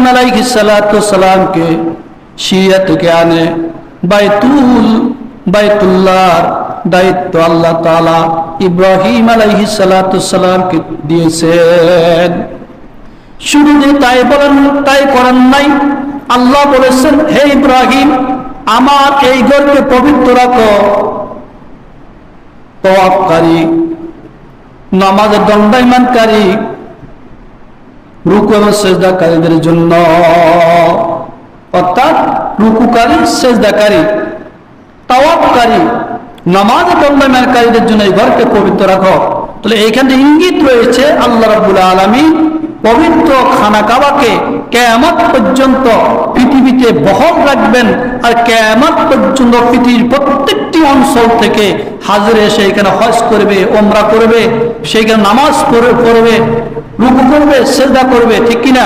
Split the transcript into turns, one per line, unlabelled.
ইব্রাহিম আলাইহিস সালাতু সালামকে সিরিয়া থেকে আনে বাইতুল্লাহর দায়িত্ব আল্লাহ তাআলা ইব্রাহিম আলাইহিস সালাতু সালামকে দিয়েছেন। শুধু যে তাই করেন নাই, আল্লাহ বলেছেন, হে ইব্রাহিম, আমার এই ঘরকে পবিত্র রাখো তাওয়াফকারী, নামাজে দণ্ডায়মানকারী, রুকু এবং সেজদাকারীদের জন্য। অর্থাৎ রুকুকারী, সেজদাকারী, তাওয়াফকারী, নামাজে দণ্ডায়মানকারীদের জন্য এই ঘরকে পবিত্র রাখো। তাহলে এইখানে ইঙ্গিত রয়েছে আল্লাহ রাব্বুল আলামিন পবিত্র খানা কাবাকে কিয়ামত পর্যন্ত পৃথিবীতে বহাল রাখবেন, আর কিয়ামত পর্যন্ত পৃথিবীর প্রত্যেকটি অঞ্চল থেকে হাজির এসে এখানে হজ করবে, ওমরা করবে, সেইখানে নামাজ পড়বে, রুকু করবে, সিজদা করবে, ঠিক কিনা?